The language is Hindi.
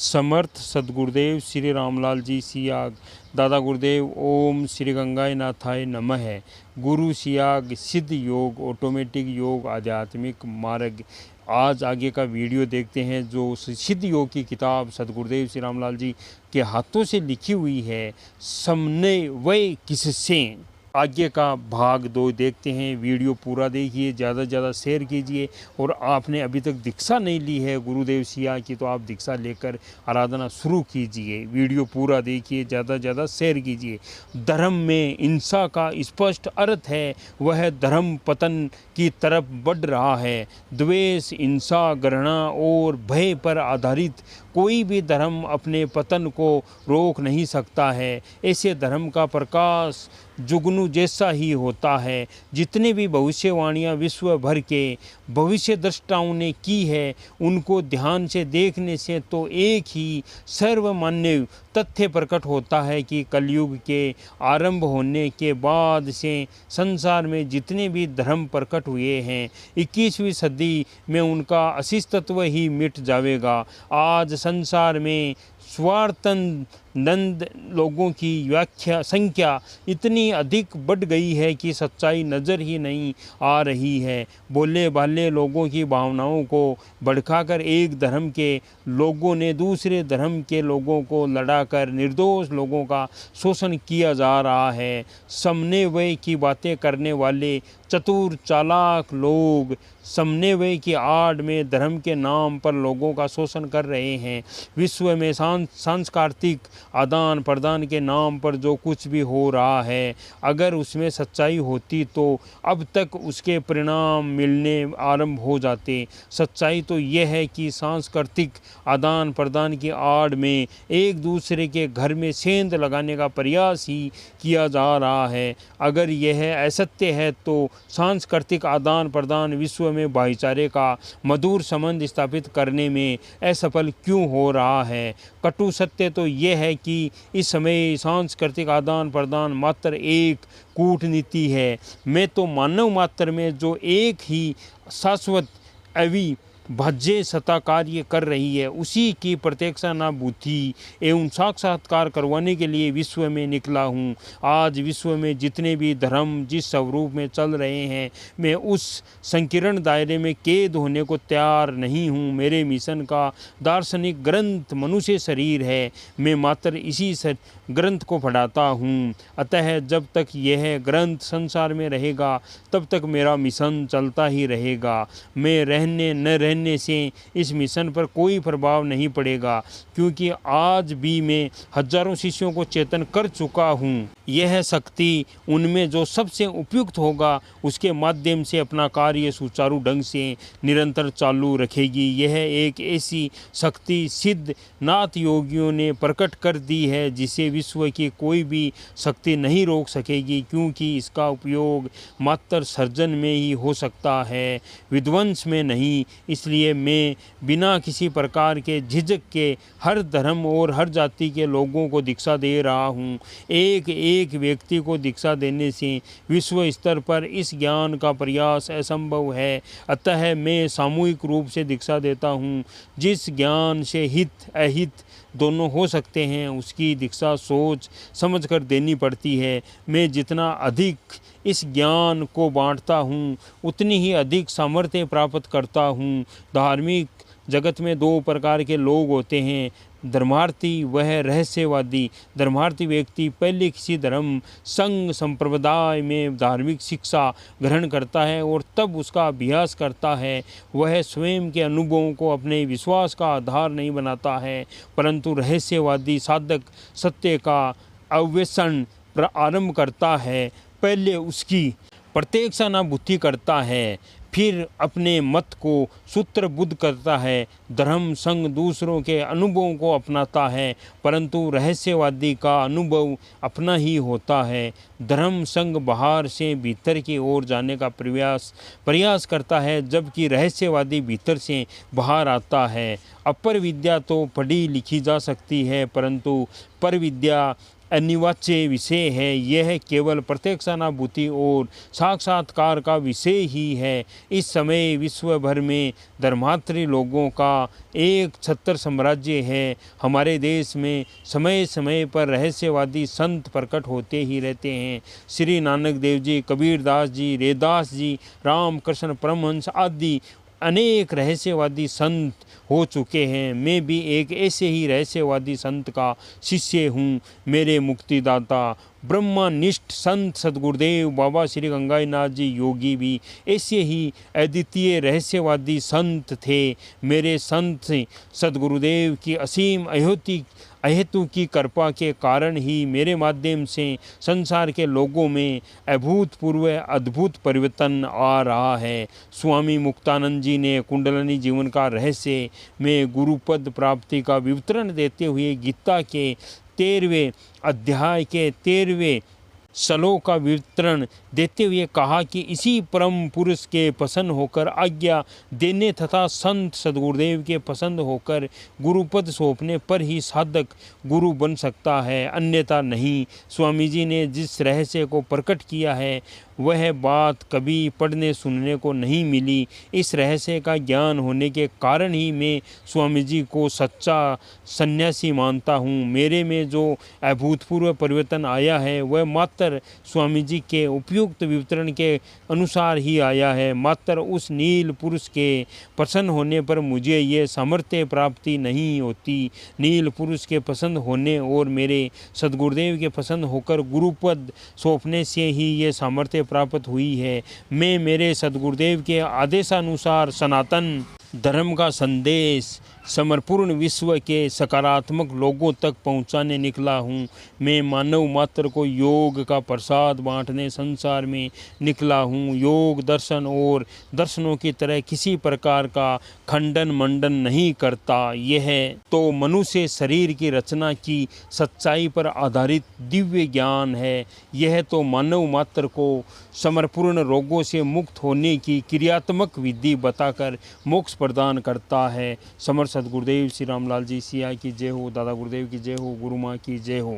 समर्थ सदगुरुदेव श्री रामलाल जी सियाग। दादा गुरुदेव ओम श्री गंगाय नाथाय नमः। गुरु सियाग सिद्ध योग, ऑटोमेटिक योग, आध्यात्मिक मार्ग। आज आगे का वीडियो देखते हैं जो सिद्ध योग की किताब सदगुरुदेव श्री रामलाल जी के हाथों से लिखी हुई है, समन्वय किससे। आगे का भाग 2 देखते हैं। वीडियो पूरा देखिए, ज़्यादा से ज़्यादा शेयर कीजिए। और आपने अभी तक दीक्षा नहीं ली है गुरुदेव सिया की तो आप दीक्षा लेकर आराधना शुरू कीजिए। वीडियो पूरा देखिए, ज़्यादा से ज़्यादा शेयर कीजिए। धर्म में हिंसा का स्पष्ट अर्थ है वह धर्म पतन की तरफ बढ़ रहा है। द्वेष, हिंसा, घृणा और भय पर आधारित कोई भी धर्म अपने पतन को रोक नहीं सकता है। ऐसे धर्म का प्रकाश जुगनू जैसा ही होता है। जितने भी भविष्यवाणियाँ विश्व भर के भविष्य दृष्टाओं ने की है उनको ध्यान से देखने से तो एक ही सर्वमान्य तथ्य प्रकट होता है कि कलयुग के आरंभ होने के बाद से संसार में जितने भी धर्म प्रकट हुए हैं 21वीं सदी में उनका अस्तित्व ही मिट जाएगा। आज संसार में स्वार्थनंद लोगों की संख्या इतनी अधिक बढ़ गई है कि सच्चाई नज़र ही नहीं आ रही है। बोले भाले लोगों की भावनाओं को भड़काकर एक धर्म के लोगों ने दूसरे धर्म के लोगों को लड़ाकर निर्दोष लोगों का शोषण किया जा रहा है। समन्वय की बातें करने वाले चतुर चालाक लोग समन्वय की आड़ में धर्म के नाम पर लोगों का शोषण कर रहे हैं। विश्व में सांस्कृतिक आदान प्रदान के नाम पर जो कुछ भी हो रहा है, अगर उसमें सच्चाई होती तो अब तक उसके परिणाम मिलने आरंभ हो जाते। सच्चाई तो यह है कि सांस्कृतिक आदान प्रदान की आड़ में एक दूसरे के घर में सेंध लगाने का प्रयास ही किया जा रहा है। अगर यह असत्य है तो सांस्कृतिक आदान प्रदान विश्व में भाईचारे का मधुर संबंध स्थापित करने में असफल क्यों हो रहा है। कटु सत्य तो यह है कि इस समय सांस्कृतिक आदान प्रदान मात्र एक कूटनीति है। मैं तो मानव मात्र में जो एक ही शाश्वत अविभाज्य सत्ता कार्य कर रही है उसी की प्रत्यक्षानुभूति एवं साक्षात्कार करवाने के लिए विश्व में निकला हूँ। आज विश्व में जितने भी धर्म जिस स्वरूप में चल रहे हैं मैं उस संकीर्ण दायरे में कैद होने को तैयार नहीं हूँ। मेरे मिशन का दार्शनिक ग्रंथ मनुष्य शरीर है, मैं मात्र इसी ग्रंथ को पढ़ाता हूँ। अतः जब तक यह ग्रंथ संसार में रहेगा तब तक मेरा मिशन चलता ही रहेगा। मैं रहने न रहने से इस मिशन पर कोई प्रभाव नहीं पड़ेगा, क्योंकि आज भी मैं हजारों शिष्यों को चेतन कर चुका हूँ। यह शक्ति उनमें जो सबसे उपयुक्त होगा उसके माध्यम से अपना कार्य सुचारू ढंग से निरंतर चालू रखेगी। यह एक ऐसी शक्ति सिद्ध नाथ योगियों ने प्रकट कर दी है जिसे विश्व की कोई भी शक्ति नहीं रोक सकेगी, क्योंकि इसका उपयोग मात्र सर्जन में ही हो सकता है, विध्वंस में नहीं। इसलिए मैं बिना किसी प्रकार के झिझक के हर धर्म और हर जाति के लोगों को दीक्षा दे रहा हूँ। एक एक व्यक्ति को दीक्षा देने से विश्व स्तर पर इस ज्ञान का प्रयास असंभव है। अतः मैं सामूहिक रूप से दीक्षा देता हूँ। जिस ज्ञान से हित अहित दोनों हो सकते हैं उसकी दीक्षा सोच समझ कर देनी पड़ती है। मैं जितना अधिक इस ज्ञान को बांटता हूँ उतनी ही अधिक सामर्थ्य प्राप्त करता हूँ। धार्मिक जगत में 2 प्रकार के लोग होते हैं, धर्मार्थी वह रहस्यवादी। धर्मार्थी व्यक्ति पहले किसी धर्म संघ संप्रदाय में धार्मिक शिक्षा ग्रहण करता है और तब उसका अभ्यास करता है। वह स्वयं के अनुभवों को अपने विश्वास का आधार नहीं बनाता है, परंतु रहस्यवादी साधक सत्य का अन्वेषण आरंभ करता है। पहले उसकी प्रत्यक्षानुभूति करता है, फिर अपने मत को सूत्रबद्ध करता है। धर्म संघ दूसरों के अनुभवों को अपनाता है, परंतु रहस्यवादी का अनुभव अपना ही होता है। धर्म संघ बाहर से भीतर की ओर जाने का प्रयास करता है, जबकि रहस्यवादी भीतर से बाहर आता है। अपर विद्या तो पढ़ी लिखी जा सकती है, परंतु पर विद्या अनिवार्य विषय है। यह केवल प्रत्यक्षानुभूति और साक्षात्कार का विषय ही है। इस समय विश्व भर में धर्मात्री लोगों का एक छत्र साम्राज्य है। हमारे देश में समय समय पर रहस्यवादी संत प्रकट होते ही रहते हैं। श्री नानक देव जी, कबीरदास जी, रैदास जी, रामकृष्ण परमहंस आदि अनेक रहस्यवादी संत हो चुके हैं। मैं भी एक ऐसे ही रहस्यवादी संत का शिष्य हूँ। मेरे मुक्तिदाता ब्रह्मनिष्ठ संत सद्गुरुदेव बाबा श्री गंगाईनाथ जी योगी भी ऐसे ही अद्वितीय रहस्यवादी संत थे। मेरे संत सद्गुरुदेव की असीम अहेतु की कृपा के कारण ही मेरे माध्यम से संसार के लोगों में अभूतपूर्व अद्भुत परिवर्तन आ रहा है। स्वामी मुक्तानंद जी ने कुंडलिनी जीवन का रहस्य में गुरुपद प्राप्ति का विवरण देते हुए गीता के 13वें अध्याय के 13वें श्लोक का विवरण देते हुए कहा कि इसी परम पुरुष के पसंद होकर आज्ञा देने तथा संत सद्गुरुदेव के पसंद होकर गुरुपद सौंपने पर ही साधक गुरु बन सकता है, अन्यथा नहीं। स्वामी जी ने जिस रहस्य को प्रकट किया है वह बात कभी पढ़ने सुनने को नहीं मिली। इस रहस्य का ज्ञान होने के कारण ही मैं स्वामी जी को सच्चा सन्यासी मानता हूँ। मेरे में जो अभूतपूर्व परिवर्तन आया है वह मात्र स्वामी जी के उपयुक्त विवरण के अनुसार ही आया है। मात्र उस नील पुरुष के प्रसन्न होने पर मुझे ये सामर्थ्य प्राप्ति नहीं होती। नील पुरुष के पसंद होने और मेरे सद्गुरुदेव के पसंद होकर गुरुपद सौंपने से ही ये सामर्थ्य प्राप्त हुई है। मैं मेरे सद्गुरुदेव के आदेशानुसार सनातन धर्म का संदेश समर्पूर्ण विश्व के सकारात्मक लोगों तक पहुंचाने निकला हूं। मैं मानव मात्र को योग का प्रसाद बांटने संसार में निकला हूं। योग दर्शन और दर्शनों की तरह किसी प्रकार का खंडन मंडन नहीं करता। यह तो मनुष्य शरीर की रचना की सच्चाई पर आधारित दिव्य ज्ञान है। यह तो मानव मात्र को समर्पूर्ण रोगों से मुक्त होने की क्रियात्मक विधि बताकर मोक्ष प्रदान करता है। समर्थ सद्गुरुदेव श्री रामलाल जी सिया की जय हो। दादा गुरुदेव की जय हो। गुरु माँ की जय हो।